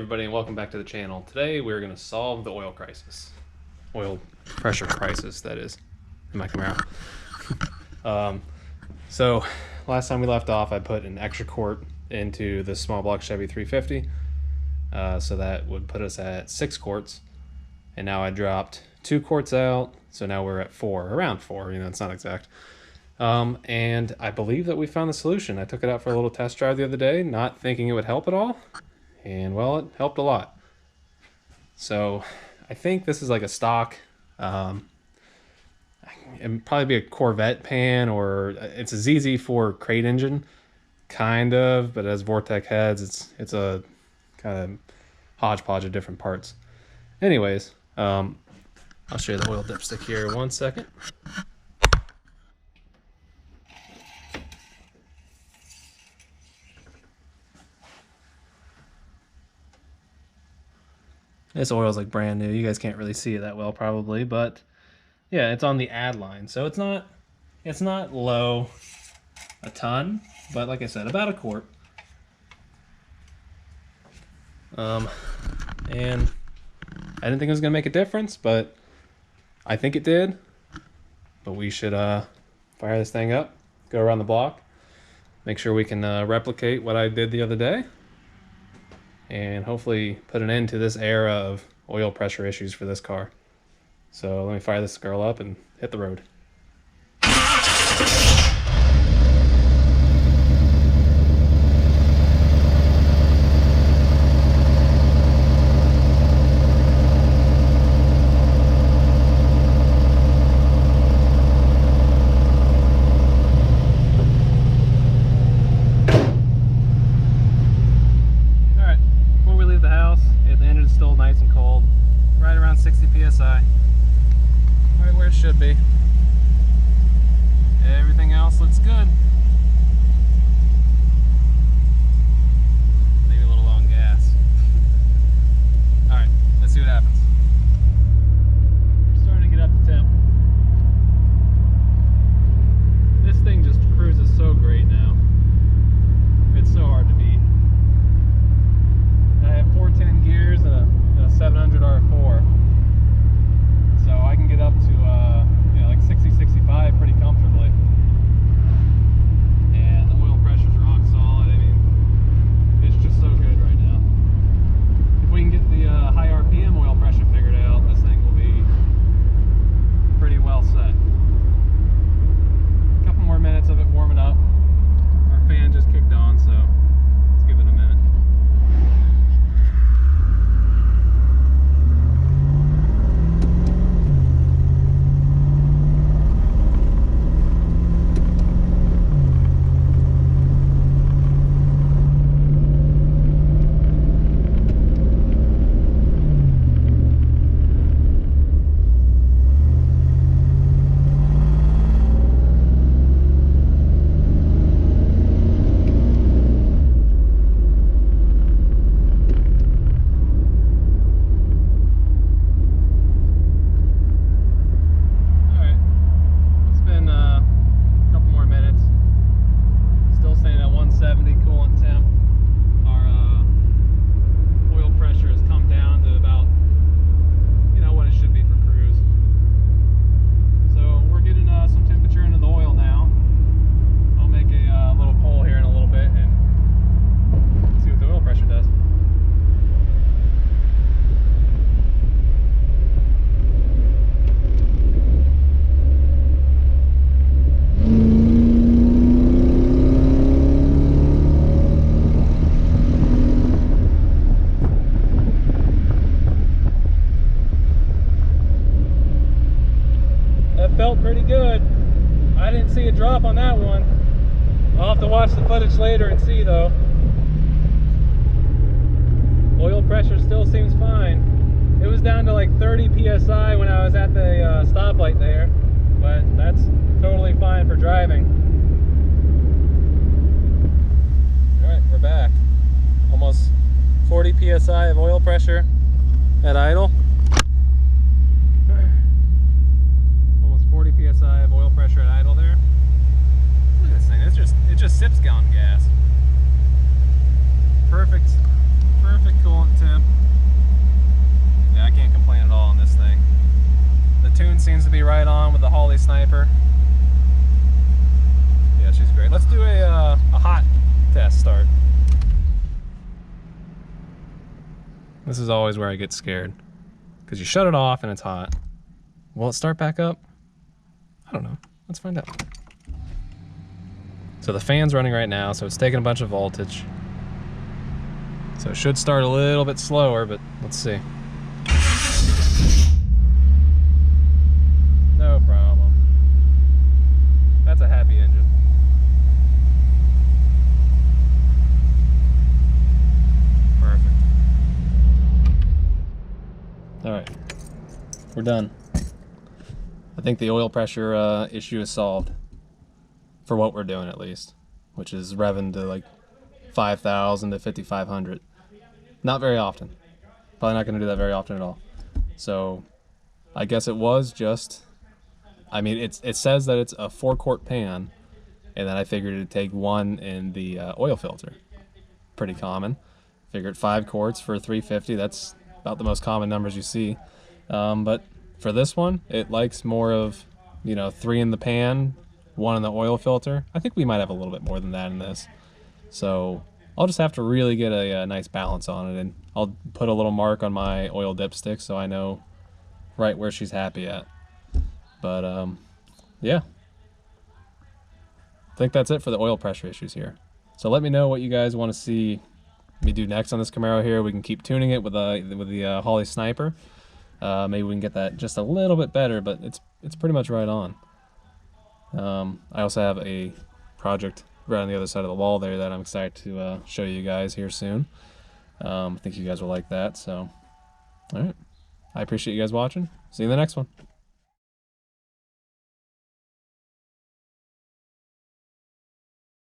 everybody, and welcome back to the channel. Today we're going to solve the oil crisis. Oil pressure crisis, that is, in my Camaro. So last time we left off, I put an extra quart into the Small Block Chevy 350. So that would put us at 6 quarts. And now I dropped 2 quarts out, so now we're at 4, around 4, it's not exact. And I believe that we found the solution. I took it out for a little test drive the other day, not thinking it would help at all. And well, it helped a lot. So I think this is like a stock, it'd probably be a Corvette pan, or it's a ZZ4 crate engine, kind of, but it has Vortec heads. It's a kind of hodgepodge of different parts. Anyways, I'll show you the oil dipstick here 1 second. This oil is like brand new. You guys can't really see it that well probably, but yeah, it's on the add line. So it's not low a ton, but like I said, about a quart. And I didn't think it was gonna make a difference, but I think it did. But we should fire this thing up, go around the block, make sure we can replicate what I did the other day, and hopefully put an end to this era of oil pressure issues for this car. So let me fire this girl up and hit the road. Still nice and cold, right around 60 psi, right where it should be. Everything else looks good. Maybe a little low on gas. All right, let's see what happens. Starting to get up to temp. This thing just cruises so great now. It's so hard to beat. I have 410 gears and a 700 R4, so I can get up to like 60-65 pretty comfortably, and the oil pressure's rock solid. I mean, it's just so good right now. If we can get the high RPM oil pressure figured out, this thing will be pretty well set. A couple more minutes of it warming up. Our fan just kicked on, so let's give it a minute. Felt pretty good. I didn't see a drop on that one. I'll have to watch the footage later and see though. Oil pressure still seems fine. It was down to like 30 psi when I was at the stoplight there, but that's totally fine for driving. Alright, we're back. Almost 40 psi of oil pressure at idle. 40 psi of oil pressure at idle there. Look at this thing, it just sips gallon gas. Perfect coolant temp. Sniper. Yeah, she's great. Let's do a hot test start. This is always where I get scared, because you shut it off and it's hot. Will it start back up? I don't know. Let's find out. So the fan's running right now, so it's taking a bunch of voltage. So it should start a little bit slower, but let's see. No problem. That's a happy engine. Perfect. All right, we're done. I think the oil pressure issue is solved, for what we're doing at least, which is revving to like 5,000 to 5,500. Not very often. Probably not going to do that very often at all. So I guess it was just, I mean, it says that it's a 4-quart pan, and then I figured it'd take one in the oil filter. Pretty common. Figured 5 quarts for $3.50. That's about the most common numbers you see. But for this one, it likes more of, 3 in the pan, 1 in the oil filter. I think we might have a little bit more than that in this. So I'll just have to really get a nice balance on it, and I'll put a little mark on my oil dipstick so I know right where she's happy at. But yeah, I think that's it for the oil pressure issues here. So let me know what you guys want to see me do next on this Camaro here. We can keep tuning it with the Holley Sniper. Maybe we can get that just a little bit better, but it's pretty much right on. I also have a project right on the other side of the wall there that I'm excited to show you guys here soon. I think you guys will like that. So, all right. I appreciate you guys watching. See you in the next one.